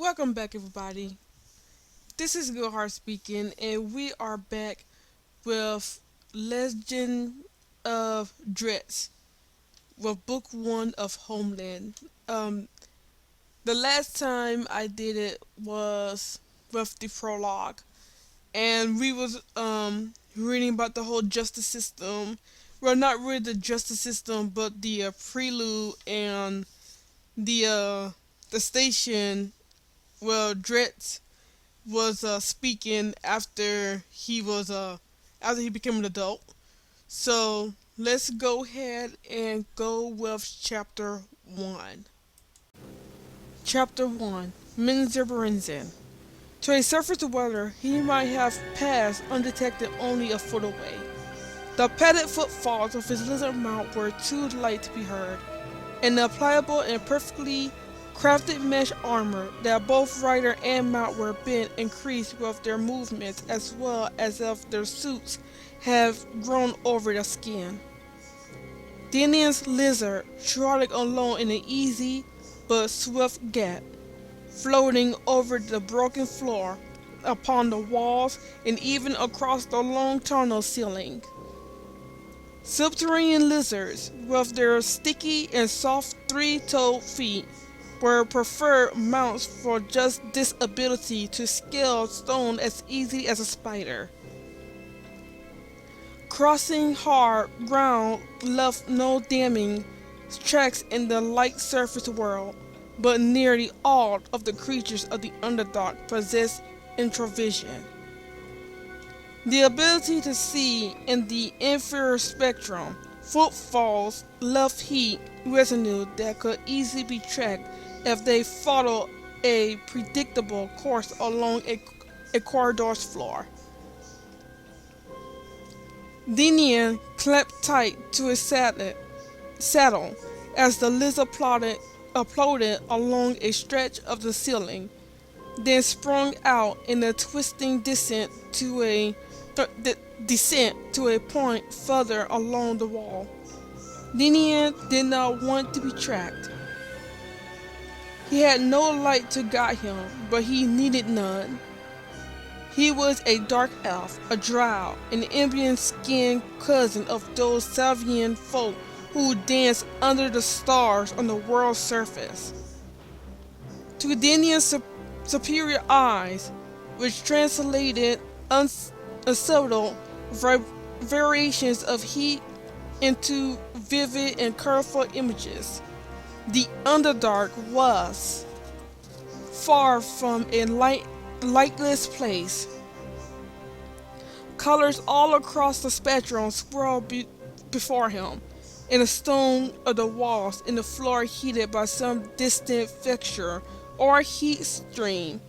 Welcome back, everybody. This is Goodheart speaking, and we are back with Legend of Drizzt with Book One of Homeland. Um, the last time I did it was with the prologue, and we was reading about the whole justice system. Well, not really the justice system, but the prelude and the uh, the station. Well, Drizzt was speaking after he became an adult. So let's go ahead and go with chapter one. Chapter one: Menzoberranzan. To a surface dweller, he might have passed undetected only a foot away. The padded footfalls of his lizard mount were too light to be heard, and the pliable and perfectly crafted mesh armor that both rider and mount were bent increased with their movements as well as if their suits have grown over their skin. Dinian's lizard trotted along in an easy but swift gait, floating over the broken floor, upon the walls, and even across the long tunnel ceiling. Subterranean lizards, with their sticky and soft three-toed feet, were preferred mounts for just this ability to scale stone as easy as a spider. Crossing hard ground left no damning tracks in the light surface world, but nearly all of the creatures of the Underdark possessed introvision. The ability to see in the inferior spectrum footfalls left heat residue that could easily be tracked if they followed a predictable course along a corridor's floor. Dinian clamped tight to his saddle as the lizard applauded along a stretch of the ceiling, then sprung out in a twisting descent to a point further along the wall. Dinian did not want to be tracked. He had no light to guide him, but he needed none. He was a dark elf, a drow, an ambient-skinned cousin of those Salvian folk who dance under the stars on the world's surface. To Dinian's superior eyes, which translated unsubtle variations of heat into vivid and colorful images, the Underdark was far from a lightless place. Colors all across the spectrum swirled before him, and the stone of the walls and the floor heated by some distant fixture or heat stream.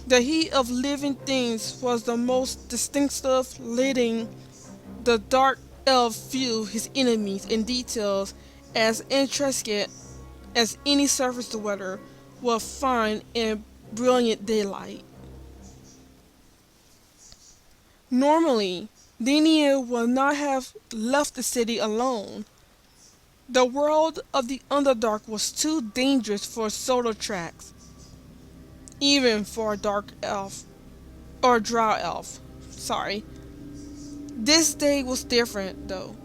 The heat of living things was the most distinctive, letting the dark elf view his enemies in details as intricate as any surface dweller would find in brilliant daylight. Normally, Dinian would not have left the city alone. The world of the Underdark was too dangerous for solo tracks, even for a dark elf, or drow elf. Sorry. This day was different, though.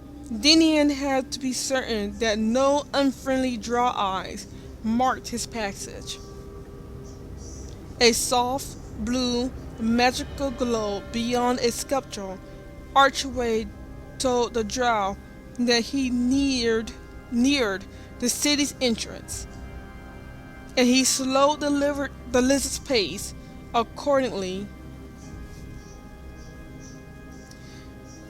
Dinian had to be certain that no unfriendly drow eyes marked his passage. A soft, blue, magical glow beyond a sculptural archway told the drow that he neared the city's entrance, and he slowed the lizard's pace accordingly.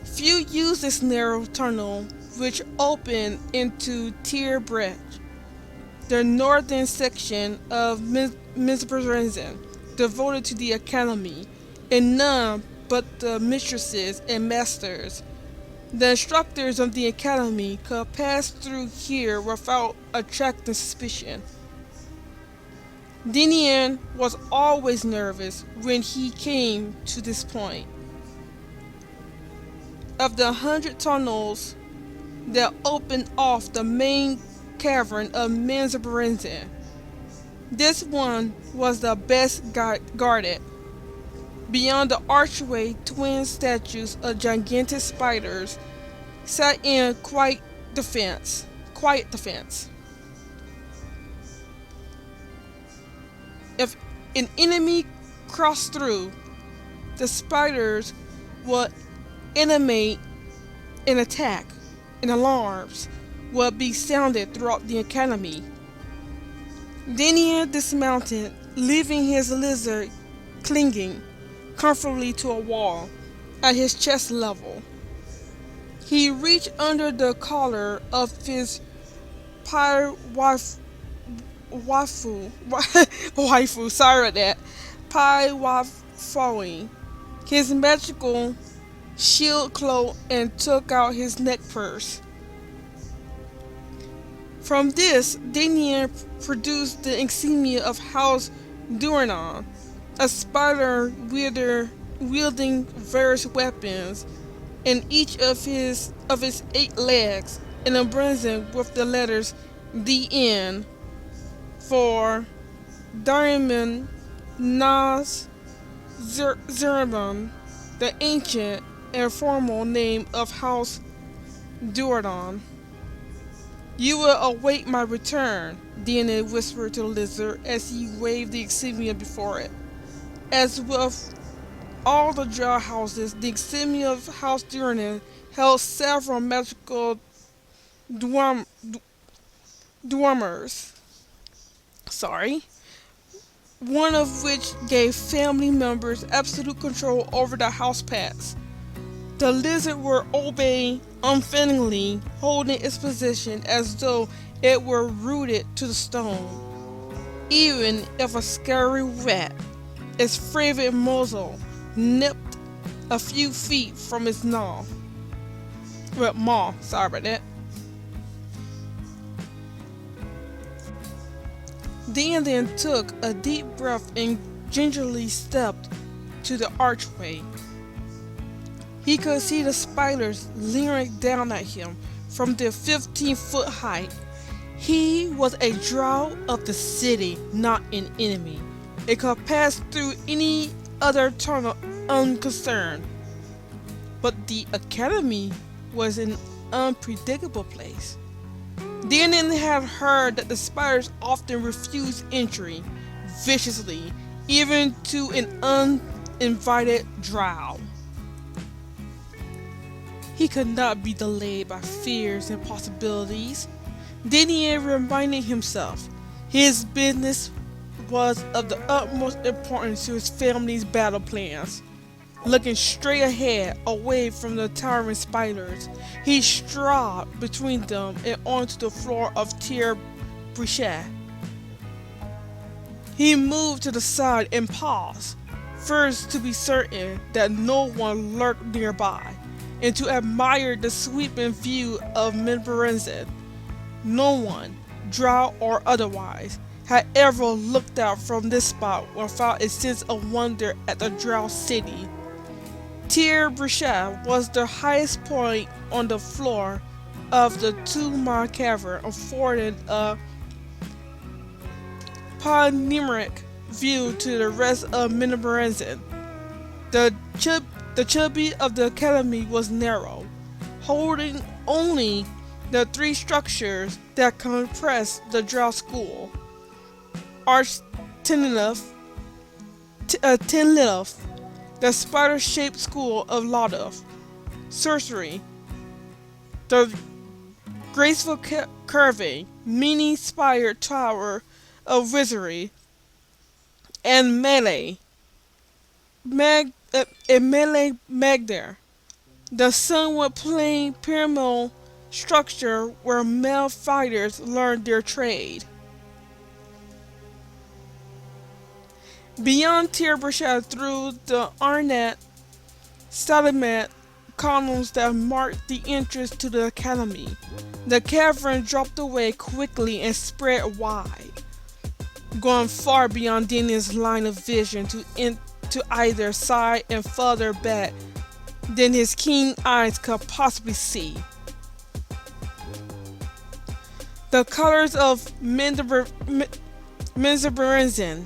Few used this narrow tunnel, which opened into Tier Bridge, the northern section of Menzoberranzan, devoted to the academy, and none but the mistresses and masters. The instructors of the academy could pass through here without attracting suspicion. Dinian was always nervous when he came to this point. Of the 100 tunnels that opened off the main cavern of Menzoberranzan, This one was the best guarded. Beyond the archway, twin statues of gigantic spiders sat in defense. Quiet defense. If an enemy crossed through, the spiders would animate an attack, and alarms would be sounded throughout the academy. Daniel dismounted, leaving his lizard clinging comfortably to a wall at his chest level. He reached under the collar of his waifu, sorry about that, pai wafoing, his magical shield cloak, and took out his neck purse. From this, Daniel produced the insignia of House Duranon, a spider wielding various weapons, and each of its 8 legs, and emblazoned with the letters DN for Diamond Nas Zerban, the ancient and formal name of House Duradon. You will await my return, Daniel whispered to the lizard as he waved the insignia before it. As with all the drow houses, the insignia of House Duradon held several magical dwarmers. One of which gave family members absolute control over the house pets. The lizard would obey unflinchingly, holding its position as though it were rooted to the stone. Even if a scary rat, its favorite muzzle, nipped a few feet from its maw. Sorry about that. Dan then took a deep breath and gingerly stepped to the archway. He could see the spiders leering down at him from their 15-foot height. He was a drow of the city, not an enemy. It could pass through any other tunnel unconcerned. But the academy was an unpredictable place. Daniel had heard that the spiders often refused entry viciously, even to an uninvited drow. He could not be delayed by fears and possibilities. Daniel reminded himself his business was of the utmost importance to his family's battle plans. Looking straight ahead, away from the towering spiders, he strode between them and onto the floor of Tier Brichet. He moved to the side and paused, first to be certain that no one lurked nearby, and to admire the sweeping view of Menzoberranzan. No one, drow or otherwise, had ever looked out from this spot without a sense of wonder at the drow city. Tier Brichet was the highest point on the floor of the 2-mile cavern, affording a panoramic view to the rest of Menzoberranzan. The chubby of the academy was narrow, holding only the 3 structures that compressed the drow school: Arch Tenlith, the spider-shaped school of Lodov, sorcery, the graceful curving, meaning-inspired tower of wizardry, and melee Magder, the somewhat plain pyramidal structure where male fighters learned their trade. Beyond Tier Brichet, through the ornate stalagmite columns that marked the entrance to the academy, the cavern dropped away quickly and spread wide, going far beyond Daniel's line of vision to either side and further back than his keen eyes could possibly see. The colors of Menzoberranzan,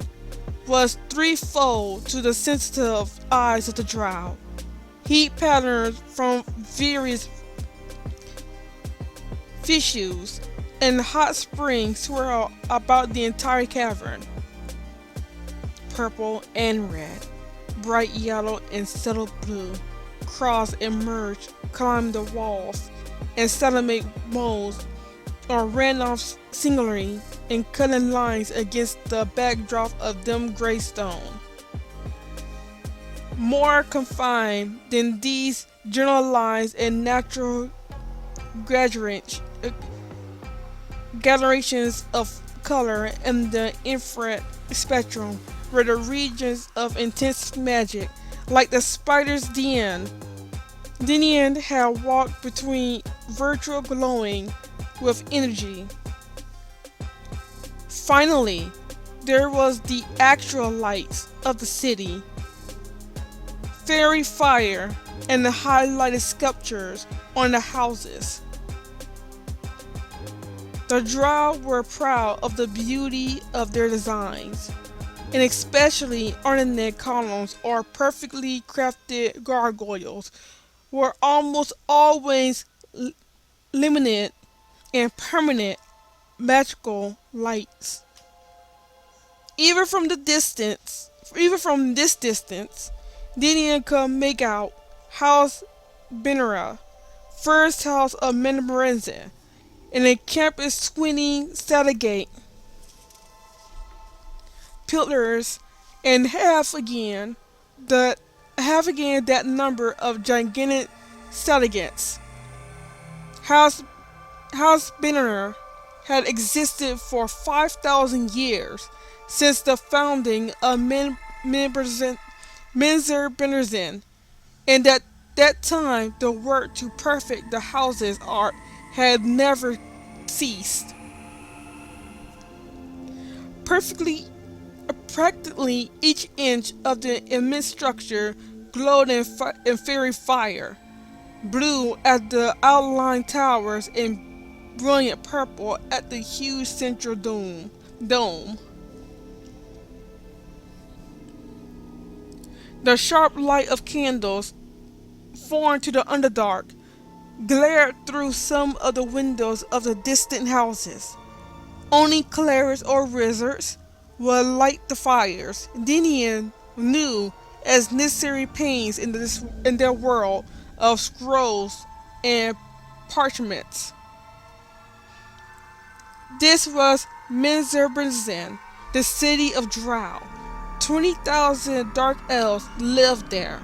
was threefold to the sensitive eyes of the drow. Heat patterns from various fissures and hot springs swirl about the entire cavern. Purple and red, bright yellow and subtle blue, cross and merge, climb the walls, and sediment molds or ran off singularly in cutting lines against the backdrop of dim gray stone. More confined than these generalized and natural gradations of color in the infrared spectrum were the regions of intense magic, like the spider's den. Dinian had walked between virtual glowing with energy. Finally, there was the actual lights of the city, fairy fire, and the highlighted sculptures on the houses. The drow were proud of the beauty of their designs, and especially ornate columns or perfectly crafted gargoyles were almost always limited and permanent magical lights. Even from this distance, Dinian could make out House Benera, first house of Menzoberranzan, and a campus squinting Sattergate pillars, and half again that number of gigantic Sattergates. House Benner had existed for 5,000 years, since the founding of Menzoberranzan, and at that time the work to perfect the house's art had never ceased. Practically each inch of the immense structure glowed in fairy fire, blue at the outlying towers and brilliant purple at the huge central dome. The sharp light of candles, foreign to the Underdark, glared through some of the windows of the distant houses. Only clerics or wizards would light the fires. Dinian knew as necessary pains in their world of scrolls and parchments. This was Menzoberranzan, the city of Drow. 20,000 dark elves lived there.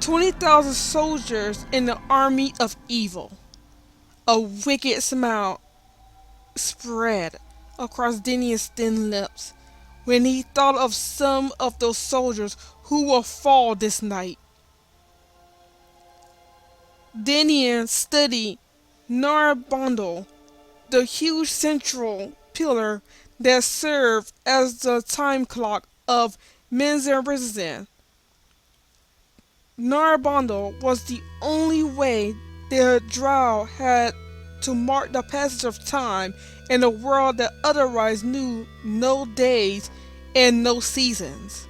20,000 soldiers in the army of evil. A wicked smile spread across Dinian's thin lips when he thought of some of those soldiers who will fall this night. Dinian studied Narabondal, the huge central pillar that served as the time clock of Menzoberranzan. Narabondal was the only way the drow had to mark the passage of time in a world that otherwise knew no days and no seasons.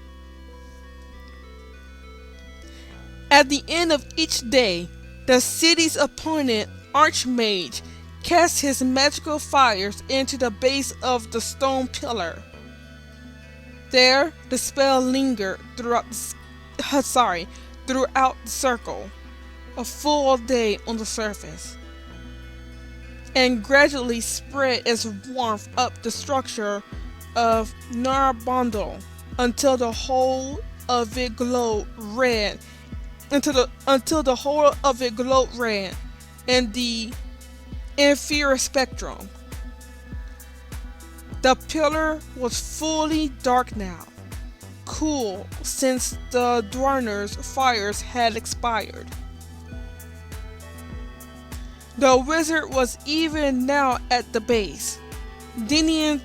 At the end of each day, the city's appointed archmage cast his magical fires into the base of the stone pillar. There, the spell lingered throughout the circle, a full day on the surface, and gradually spread its warmth up the structure of Narabondal until the whole of it glowed red. Until the whole of it glowed red in the inferior spectrum. The pillar was fully dark now, cool since the Dwarner's fires had expired. The wizard was even now at the base. Dinian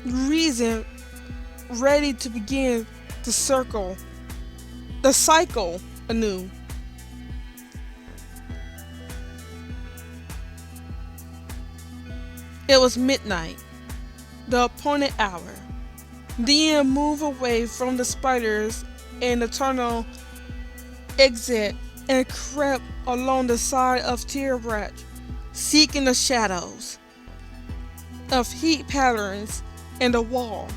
reasoned, ready to begin the cycle anew. It was midnight, the appointed hour. Then move away from the spiders and the tunnel exit and crept along the side of Tierbrach, seeking the shadows of heat patterns in the wall,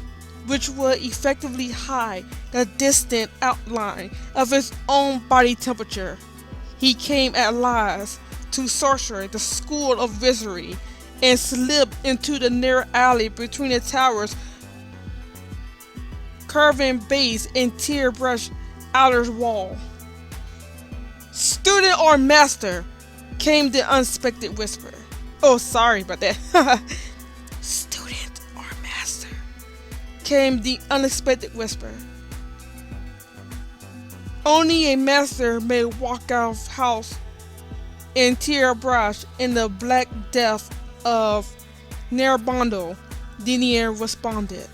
which would effectively hide the distant outline of his own body temperature. He came at last to sorcery, the school of wizardry, and slipped into the narrow alley between the tower's curving base and tear-brushed outer wall. "Student or master?" came the unexpected whisper. Oh, sorry about that. "Student or master?" came the unexpected whisper. "Only a master may walk out of house in tear-brushed in the black depth of Nerbondo," Dinier responded.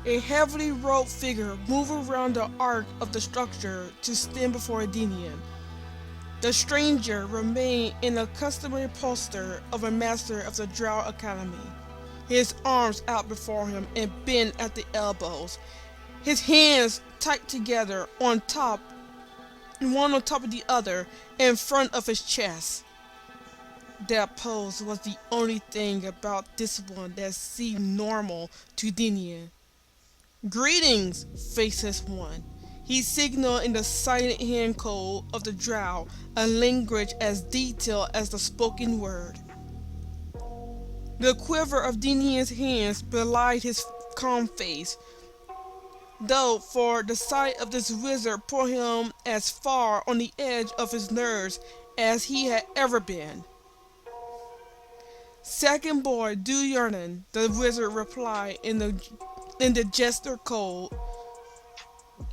A heavily robed figure moved around the arc of the structure to stand before Dinian. The stranger remained in the customary posture of a master of the Drow Academy, his arms out before him and bent at the elbows, his hands tight together one on top of the other in front of his chest. That pose was the only thing about this one that seemed normal to Dinian. "Greetings, faceless one," he signaled in the silent hand code of the Drow, a language as detailed as the spoken word. The quiver of Dinian's hands belied his calm face, though for the sight of this wizard put him as far on the edge of his nerves as he had ever been. "Second boy, do yearning," the wizard replied in the jester code.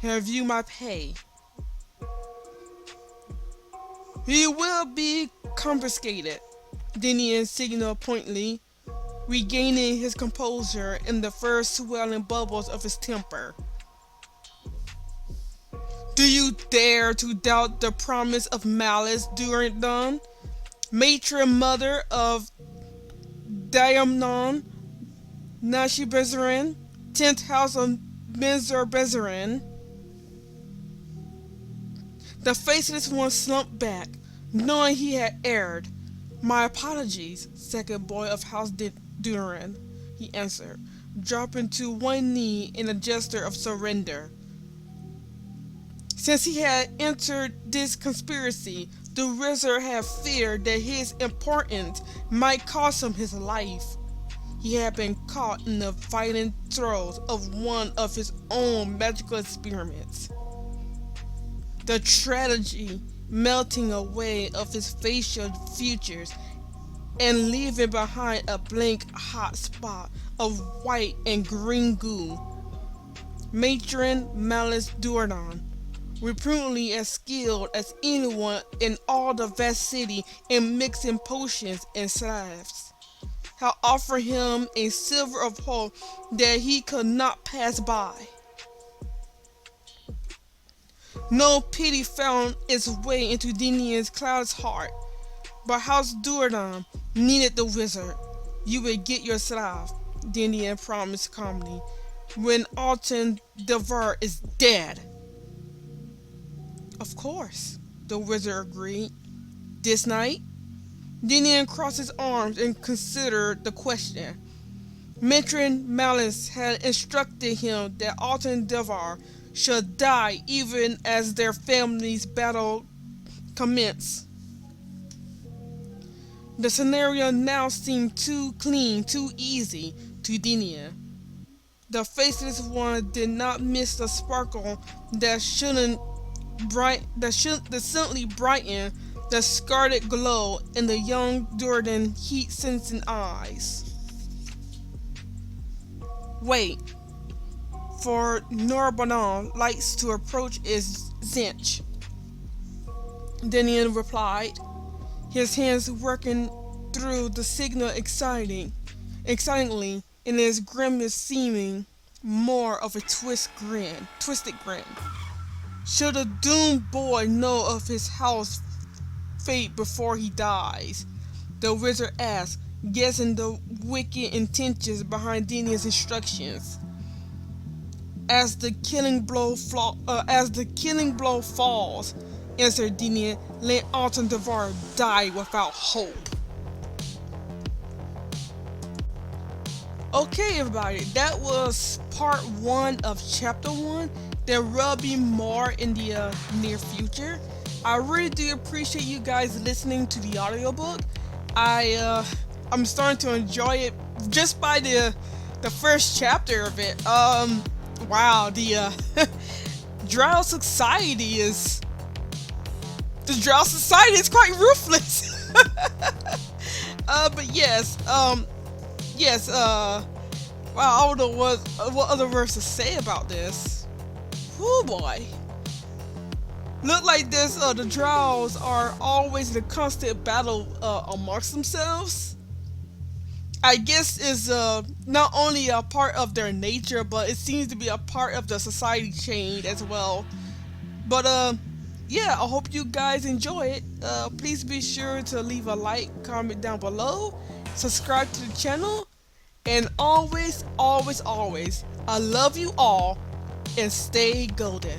"Have you my pay?" "He will be confiscated," Dinian signaled pointedly, regaining his composure in the first swelling bubbles of his temper. "Do you dare to doubt the promise of malice Durandon, matron mother of Diamnon Nashibezarin, 10th house of Menzoberranzan?" The faceless one slumped back, knowing he had erred. "My apologies, second boy of House Duran," he answered, dropping to one knee in a gesture of surrender. Since he had entered this conspiracy, the wizard had feared that his importance might cost him his life. He had been caught in the violent throes of one of his own magical experiments. The tragedy melting away of his facial features and leaving behind a blank hot spot of white and green goo. Matron Malice Durandon, reputedly as skilled as anyone in all the vast city in mixing potions and salves, had offered him a silver of hope that he could not pass by. No pity found its way into Dinian's cloud's heart, but House Durandon needed the wizard. "You will get your slave," Dinian promised calmly, "when Alton Devar is dead." "Of course," the wizard agreed. "This night?" Dinian crossed his arms and considered the question. Matron Malice had instructed him that Alton Devar should die even as their family's battle commenced. The scenario now seemed too clean, too easy to Dinian. The faceless one did not miss the sparkle that suddenly brightened the scarlet glow in the young Durandon heat-sensing eyes. "Wait, for Nerbonon likes to approach its zench," Dinian replied, his hands working through the signal excitingly, and his grimace seeming more of a twisted grin. "Should the doomed boy know of his house fate before he dies?" the wizard asked, guessing the wicked intentions behind Dinia's instructions. As the killing blow falls, answered Dinia, let Alton Devar die without hope. Okay, everybody, that was part one of chapter one. There will be more in the near future. I really do appreciate you guys listening to the audiobook. I'm starting to enjoy it just by the first chapter of it. Wow, the Drow society is quite ruthless. But yes, wow, I don't know what other words to say about this. Oh boy. Look like this, the Drows are always in a constant battle amongst themselves. I guess is not only a part of their nature, but it seems to be a part of the society chain as well. But yeah, I hope you guys enjoy it. Please be sure to leave a like, comment down below, subscribe to the channel, and always, always, always, I love you all, and stay golden.